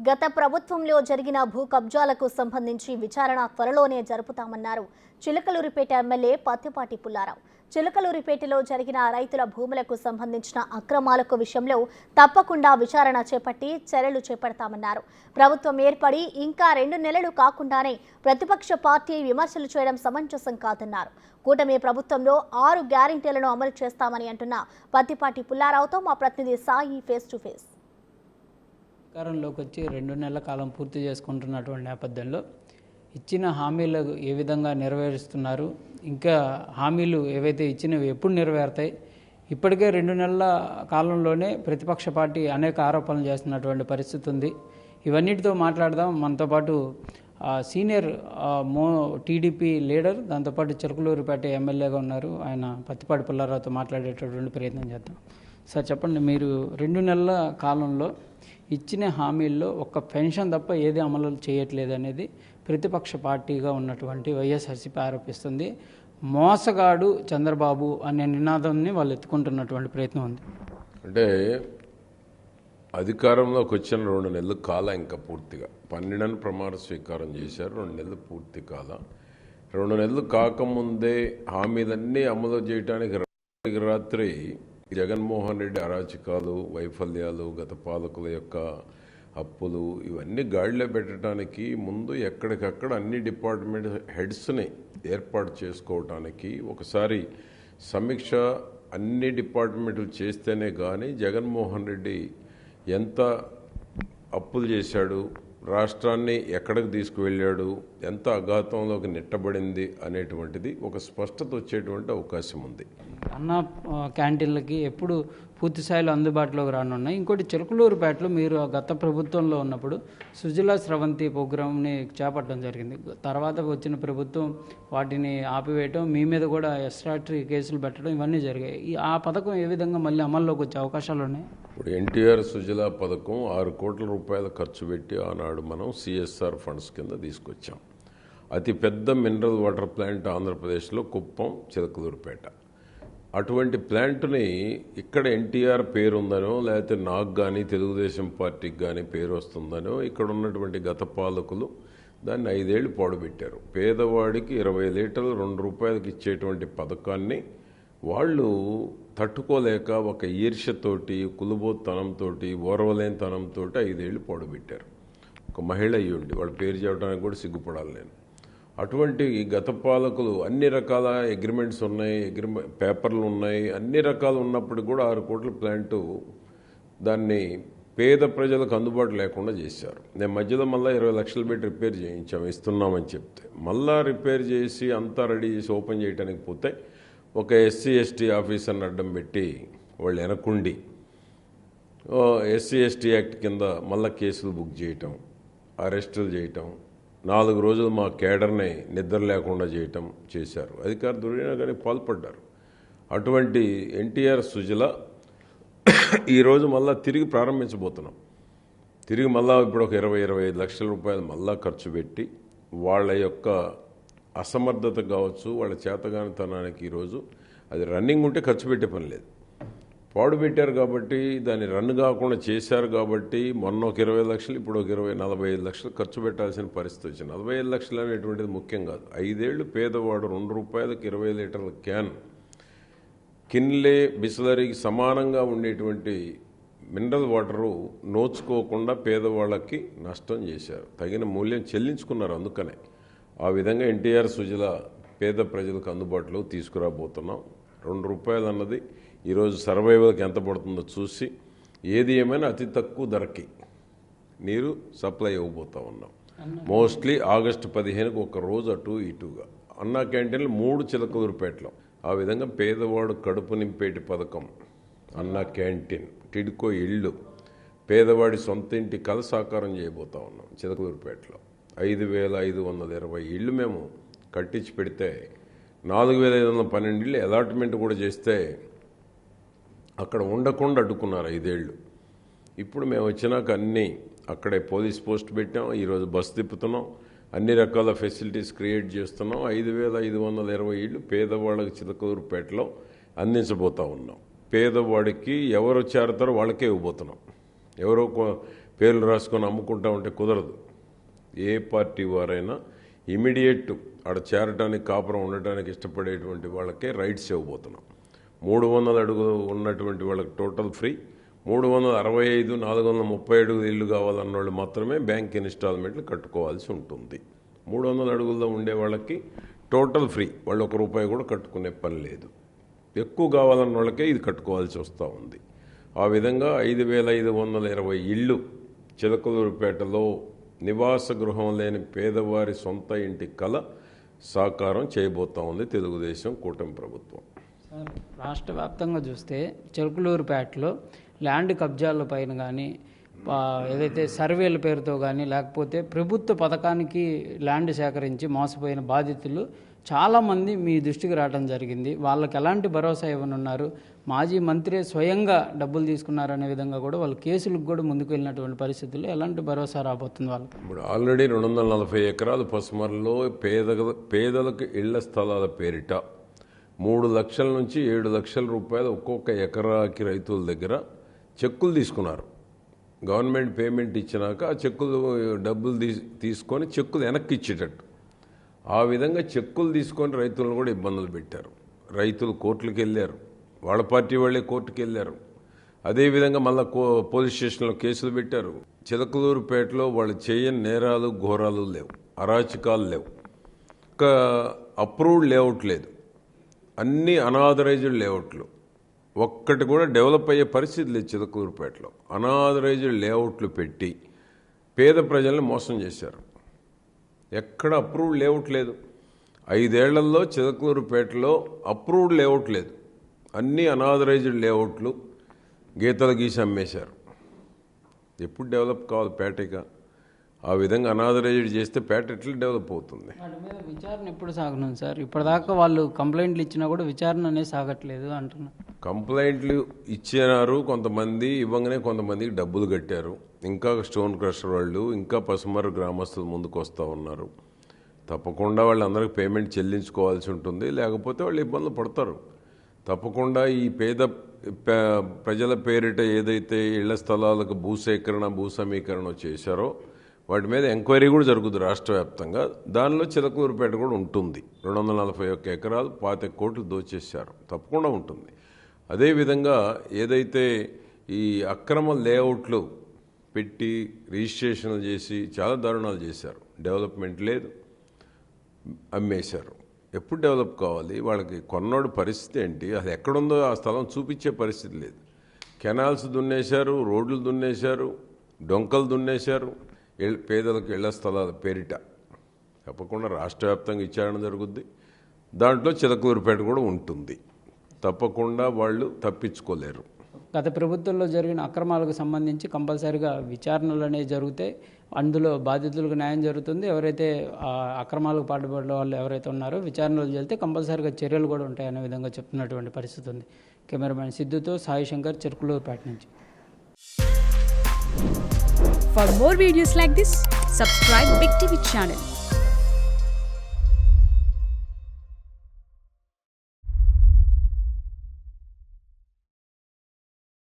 గత ప్రభుత్వంలో జరిగిన భూ కబ్జాలకు సంబంధించి విచారణ త్వరలోనే జరుపుతామన్నారు చిలకలూరిపేట ఎమ్మెల్యే పత్తిపాటి పుల్లారావు. చిలకలూరిపేటలో జరిగిన రైతుల భూములకు సంబంధించిన అక్రమాలకు విషయంలో తప్పకుండా విచారణ చేపట్టి చర్యలు చేపడతామన్నారు. ప్రభుత్వం ఏర్పడి ఇంకా 2 నెలలు కాకుండానే ప్రతిపక్ష పార్టీ విమర్శలు చేయడం సమంజసం కాదన్నారు. కూటమి ప్రభుత్వంలో 6 గ్యారెంటీలను అమలు చేస్తామని అంటున్న పత్తిపాటి పుల్లారావుతో మా ప్రతినిధి సాయి ఫేస్ టు ఫేస్. అధికారంలోకి వచ్చి 2 నెలల కాలం పూర్తి చేసుకుంటున్నటువంటి నేపథ్యంలో ఇచ్చిన హామీలు ఏ విధంగా నెరవేరుస్తున్నారు, ఇంకా హామీలు ఏవైతే ఇచ్చినవి ఎప్పుడు నెరవేరుతాయి, ఇప్పటికే 2 నెలల కాలంలోనే ప్రతిపక్ష పార్టీ అనేక ఆరోపణలు చేస్తున్నటువంటి పరిస్థితి ఉంది. ఇవన్నిటితో మాట్లాడదాం. మనతో పాటు సీనియర్ టీడీపీ లీడర్, దాంతోపాటు చిలకలూరిపేట ఎమ్మెల్యేగా ఉన్నారు, ఆయన పత్తిపాటి పుల్లారావుతో మాట్లాడేటటువంటి ప్రయత్నం చేద్దాం. సార్ చెప్పండి, మీరు 2 నెలల కాలంలో ఇచ్చిన హామీల్లో ఒక్క పెన్షన్ తప్ప ఏది అమలు చేయట్లేదు అనేది ప్రతిపక్ష పార్టీగా ఉన్నటువంటి వైఎస్ఆర్సీపీ ఆరోపిస్తుంది. మోసగాడు చంద్రబాబు అనే నినాదాన్ని వాళ్ళు ఎత్తుకుంటున్నటువంటి ప్రయత్నం ఉంది. అంటే అధికారంలోకి వచ్చిన 2 నెలలు కాల ఇంకా పూర్తిగా 12 ప్రమాణ స్వీకారం చేశారు. 2 నెలలు పూర్తి కాల. 2 నెలలు కాకముందే హామీలన్నీ అమలు చేయడానికి రాత్రి జగన్మోహన్ రెడ్డి అరాచకాలు, వైఫల్యాలు, గత పాలకుల యొక్క అప్పులు ఇవన్నీ గాడిలో పెట్టడానికి ముందు ఎక్కడికక్కడ అన్ని డిపార్ట్మెంట్ హెడ్స్ని ఏర్పాటు చేసుకోవటానికి ఒకసారి సమీక్ష అన్ని డిపార్ట్మెంట్లు చేస్తేనే కానీ జగన్మోహన్ రెడ్డి ఎంత అప్పులు చేశాడు, రాష్ట్రాన్ని ఎక్కడికి తీసుకువెళ్ళాడు, ఎంత అఘాతంలోకి నెట్టబడింది అనేటువంటిది ఒక స్పష్టత వచ్చేటువంటి అవకాశం ఉంది. అన్న క్యాంటీన్లకి ఎప్పుడు పూర్తి స్థాయిలో అందుబాటులోకి రానున్నాయి. ఇంకోటి, చిలకలూరుపేటలో మీరు గత ప్రభుత్వంలో ఉన్నప్పుడు సుజలా స్రవంతి ప్రోగ్రామ్ని చేపట్టడం జరిగింది. తర్వాత వచ్చిన ప్రభుత్వం వాటిని ఆపివేయటం, మీ మీద కూడా ఎస్రాటరీ కేసులు పెట్టడం, ఇవన్నీ జరిగాయి. ఆ పథకం ఏ విధంగా మళ్ళీ అమల్లోకి వచ్చే అవకాశాలు ఉన్నాయి? ఇప్పుడు ఎన్టీఆర్ సుజలా పథకం 6 కోట్ల రూపాయలు ఖర్చు పెట్టి ఆనాడు మనం సిఎస్ఆర్ ఫండ్స్ కింద తీసుకొచ్చాం. అతి పెద్ద మినరల్ వాటర్ ప్లాంట్ ఆంధ్రప్రదేశ్లో కుప్పం, చిలకలూరుపేట. అటువంటి ప్లాంట్ని ఇక్కడ ఎన్టీఆర్ పేరు ఉందనో, లేకపోతే నాకు కానీ తెలుగుదేశం పార్టీకి కానీ పేరు వస్తుందనో ఇక్కడ ఉన్నటువంటి గత పాలకులు దాన్ని 5 ఏళ్ళు పాడుపెట్టారు. పేదవాడికి 20 లీటర్లు 2 రూపాయలకి ఇచ్చేటువంటి పథకాన్ని వాళ్ళు తట్టుకోలేక ఒక ఈర్ష్యతోటి, కులుబోత్తనంతో, ఓర్వలేనితనంతో 5 ఏళ్ళు పాడుపెట్టారు. ఒక మహిళ అయ్యుండి వాళ్ళ పేరు చెప్పడానికి కూడా సిగ్గుపడాలి నేను. అటువంటి గత పాలకులు అన్ని రకాల అగ్రిమెంట్స్ ఉన్నాయి, పేపర్లు ఉన్నాయి, అన్ని రకాలు ఉన్నప్పుడు కూడా 6 కోట్ల ప్లాంటు దాన్ని పేద ప్రజలకు అందుబాటు లేకుండా చేశారు. నేను మధ్యలో మళ్ళీ 20 లక్షలు పెట్టి రిపేర్ చేయించాం, ఇస్తున్నామని చెప్తే మళ్ళా రిపేర్ చేసి అంతా రెడీ చేసి ఓపెన్ చేయడానికి పోతే ఒక ఎస్సీ ఎస్టీ ఆఫీసర్ని అడ్డం పెట్టి వాళ్ళు వెనకుండి ఎస్సీ ఎస్టీ యాక్ట్ కింద మళ్ళీ కేసులు బుక్ చేయటం, అరెస్టులు చేయటం, 4 రోజులు మా కేడర్ని నిద్ర లేకుండా చేయటం చేశారు. అధికార దుర్వినియోగానికి పాల్పడ్డారు. అటువంటి ఎన్టీఆర్ సుజల ఈరోజు మళ్ళా తిరిగి ప్రారంభించబోతున్నాం. తిరిగి మళ్ళా ఇప్పుడు ఒక 20-25 లక్షల రూపాయలు మళ్ళా ఖర్చు పెట్టి వాళ్ళ యొక్క అసమర్థత కావచ్చు, వాళ్ళ చేతగానితనానికి ఈరోజు అది రన్నింగ్ ఉంటే ఖర్చు పెట్టే పని లేదు. పాడు పెట్టారు కాబట్టి దాన్ని రన్ కాకుండా చేశారు కాబట్టి మొన్న ఒక 20 లక్షలు, ఇప్పుడు ఒక 45 లక్షలు ఖర్చు పెట్టాల్సిన పరిస్థితి వచ్చింది. 45 లక్షలు అనేటువంటిది ముఖ్యం కాదు. 5 ఏళ్ళు పేదవాడు 2 రూపాయలకి 20 లీటర్ల క్యాన్ కిన్లే బిస్లరీకి సమానంగా ఉండేటువంటి మినరల్ వాటరు నోచుకోకుండా పేదవాళ్ళకి నష్టం చేశారు. తగిన మూల్యం చెల్లించుకున్నారు. అందుకనే ఆ విధంగా ఎన్టీఆర్ సుజల పేద ప్రజలకు అందుబాటులో తీసుకురాబోతున్నాం. 2 రూపాయలు అన్నది ఈరోజు సర్వైవల్కి ఎంత పడుతుందో చూసి ఏది ఏమైనా అతి తక్కువ ధరకి నీరు సప్లై ఇవ్వబోతా ఉన్నాం. మోస్ట్లీ ఆగస్టు 15కు ఒక రోజు అటు ఇటుగా అన్నా క్యాంటీన్లు 3 చిలకలూరుపేటలో. ఆ విధంగా పేదవాడు కడుపు నింపేటి పథకం అన్నా క్యాంటీన్, టిడ్కో ఇళ్ళు, పేదవాడి సొంత ఇంటి కల సాకారం చేయబోతా ఉన్నాం. చిలకలూరుపేటలో 5,520 ఇళ్ళు మేము కట్టించి పెడితే 4,512 ఇళ్ళు అలాట్మెంట్ కూడా చేస్తే అక్కడ ఉండకుండా అడ్డుకున్నారు 5 ఏళ్ళు. ఇప్పుడు మేము వచ్చినాక అన్నీ అక్కడే పోలీస్ పోస్ట్ పెట్టాం. ఈరోజు బస్సు తిప్పుతున్నాం, అన్ని రకాల ఫెసిలిటీస్ క్రియేట్ చేస్తున్నాం. 5,520 ఇళ్ళు పేదవాళ్ళకి చిలకలూరుపేటలో అందించబోతా ఉన్నాం. పేదవాడికి ఎవరు చేరతారో వాళ్ళకే ఇవ్వబోతున్నాం. ఎవరో పేర్లు రాసుకొని అమ్ముకుంటా ఉంటే కుదరదు. ఏ పార్టీ వారైనా ఇమీడియట్ ఆడ చేరటానికి కాపురం ఉండటానికి ఇష్టపడేటువంటి వాళ్ళకే రైట్స్ ఇవ్వబోతున్నాం. 300 అడుగులు ఉన్నటువంటి వాళ్ళకి టోటల్ ఫ్రీ, 365, 430 అడుగులు ఇల్లు కావాలన్న వాళ్ళు మాత్రమే బ్యాంక్ ఇన్స్టాల్మెంట్లు కట్టుకోవాల్సి ఉంటుంది. 300 అడుగుల్లో ఉండే వాళ్ళకి టోటల్ ఫ్రీ, వాళ్ళు ₹1 కూడా కట్టుకునే పని లేదు. ఎక్కువ కావాలన్న వాళ్ళకే ఇది కట్టుకోవాల్సి వస్తూ ఉంది. ఆ విధంగా 5,520 ఇళ్ళు చిలకలూరుపేటలో నివాస గృహం లేని పేదవారి సొంత ఇంటి కల సాకారం చేయబోతా ఉంది తెలుగుదేశం కూటమి ప్రభుత్వం. సార్, రాష్ట్ర వ్యాప్తంగా చూస్తే చిలకలూరుపేటలో ల్యాండ్ కబ్జాల పైన కానీ ఏదైతే సర్వేల పేరుతో కానీ లేకపోతే ప్రభుత్వ పథకానికి ల్యాండ్ సేకరించి మోసపోయిన బాధితులు చాలామంది మీ దృష్టికి రావడం జరిగింది. వాళ్ళకి ఎలాంటి భరోసా ఇవ్వనున్నారు? మాజీ మంత్రి స్వయంగా డబ్బులు తీసుకున్నారనే విధంగా కూడా వాళ్ళు కేసులకు కూడా ముందుకు వెళ్ళినటువంటి పరిస్థితుల్లో ఎలాంటి భరోసా రాబోతుంది వాళ్ళకి? ఇప్పుడు ఆల్రెడీ 240 ఎకరాలు పసుమర్లో పేదలకు ఇళ్ల స్థలాల పేరిట 3 లక్షల నుంచి 7 లక్షల రూపాయలు ఒక్కొక్క ఎకరాకి రైతుల దగ్గర చెక్కులు తీసుకున్నారు. గవర్నమెంట్ పేమెంట్ ఇచ్చినాక ఆ చెక్కులు డబ్బులు తీసుకొని చెక్కులు వెనక్కి ఇచ్చేటట్టు ఆ విధంగా చెక్కులు తీసుకొని రైతులను కూడా ఇబ్బందులు పెట్టారు. రైతులు కోర్టులకు వెళ్ళారు, వాళ్ళ పార్టీ వాళ్ళే కోర్టుకు వెళ్ళారు. అదేవిధంగా మళ్ళీ పోలీస్ స్టేషన్లో కేసులు పెట్టారు. చిలకలూరుపేటలో వాళ్ళు చేయని నేరాలు ఘోరాలు లేవు, అరాచకాలు లేవు, ఒక అప్రూవ్డ్ లేఅవుట్ లేదు, అన్ని అనాథరైజ్డ్ లేఅవుట్లు, ఒక్కటి కూడా డెవలప్ అయ్యే పరిస్థితి లేదు. చిలకలూరుపేటలో అనాథరైజ్డ్ లేఅవుట్లు పెట్టి పేద ప్రజల్ని మోసం చేశారు. ఎక్కడ అప్రూవ్డ్ లేఅవుట్ లేదు. 5 ఏళ్లలో చిలకలూరుపేటలో అప్రూవ్డ్ లేఅవుట్ లేదు, అన్ని అనాథరైజ్డ్ లేఅవుట్లు గీతలు గీసి అమ్మేశారు. ఎప్పుడు డెవలప్ కావాలి పేటగా? ఆ విధంగా అనాథరైజ్డ్ చేస్తే పేట ఎట్లా డెవలప్ అవుతుంది? వాటి మీద విచారణ ఎప్పుడు సాగనుంది సార్? ఇప్పటిదాకా వాళ్ళు కంప్లైంట్లు ఇచ్చినా కూడా విచారణ అనేది సాగట్లేదు అంటున్నారు. కంప్లైంట్లు ఇచ్చినారు కొంతమంది, ఇవ్వగానే కొంతమందికి డబ్బులు కట్టారు. ఇంకా స్టోన్ క్రషర్ వాళ్ళు, ఇంకా పసుమర్రు గ్రామస్తులు ముందుకు వస్తూ ఉన్నారు. తప్పకుండా వాళ్ళందరికీ పేమెంట్ చెల్లించుకోవాల్సి ఉంటుంది, లేకపోతే వాళ్ళు ఇబ్బందులు పడతారు. తప్పకుండా ఈ ప్రజల పేరిట ఏదైతే ఇళ్ల స్థలాలకు భూసేకరణ భూసమీకరణ చేశారో వాటి మీద ఎంక్వైరీ కూడా జరుగుతుంది రాష్ట్ర వ్యాప్తంగా. దానిలో చిలకలూరుపేట కూడా ఉంటుంది. 241 ఎకరాలు 25 కోట్లు దోచేశారు, తప్పకుండా ఉంటుంది. అదేవిధంగా ఏదైతే ఈ అక్రమ లేఅవుట్లు పెట్టి రిజిస్ట్రేషన్లు చేసి చాలా దారుణాలు చేశారు, డెవలప్మెంట్ లేదు, అమ్మేశారు. ఎప్పుడు డెవలప్ కావాలి? వాళ్ళకి కొన్నోడు పరిస్థితి ఏంటి? అది ఎక్కడుందో ఆ స్థలం చూపించే పరిస్థితి లేదు. కెనాల్స్ దున్నేశారు, రోడ్లు దున్నేశారు, డొంకలు దున్నేశారు. పేదలకు ఇళ్ల స్థలాల పేరిట తప్పకుండా రాష్ట్ర వ్యాప్తంగా విచారణ జరుగుద్ది. దాంట్లో చిలకలూరుపేట కూడా ఉంటుంది. తప్పకుండా వాళ్ళు తప్పించుకోలేరు. గత ప్రభుత్వంలో జరిగిన అక్రమాలకు సంబంధించి కంపల్సరీగా విచారణలు అనేవి జరుగుతాయి. అందులో బాధితులకు న్యాయం జరుగుతుంది. ఎవరైతే అక్రమాలకు పాటుపడిన వాళ్ళు ఎవరైతే ఉన్నారో విచారణలు జరిగితే కంపల్సరీగా చర్యలు కూడా ఉంటాయనే విధంగా చెప్తున్నటువంటి పరిస్థితి ఉంది. కెమెరామెన్ సిద్ధుతో సాయి శంకర్, చిలకలూరుపేట నుంచి. For more videos like this, subscribe Big TV channel.